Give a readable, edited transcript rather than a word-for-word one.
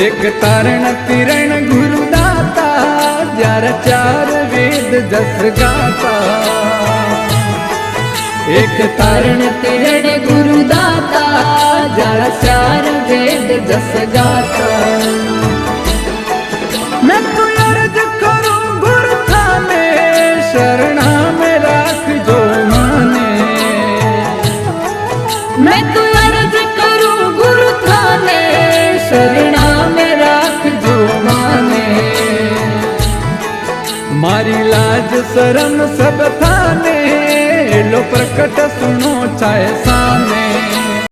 एक तारण तिरण गुरुदाता जार चार वेद जस गाता। एक तारण तिरण गुरुदाता जार चार वेद जस गाता। मैं तो अर्ज करूं गुरु थाने शरणा में राख जो माने। मैं तो अर्ज करूं गुरु थाने शरणा में राख जो माने। मारी लाज शरम सब थाने लो प्रकट सुनो चाहे साने।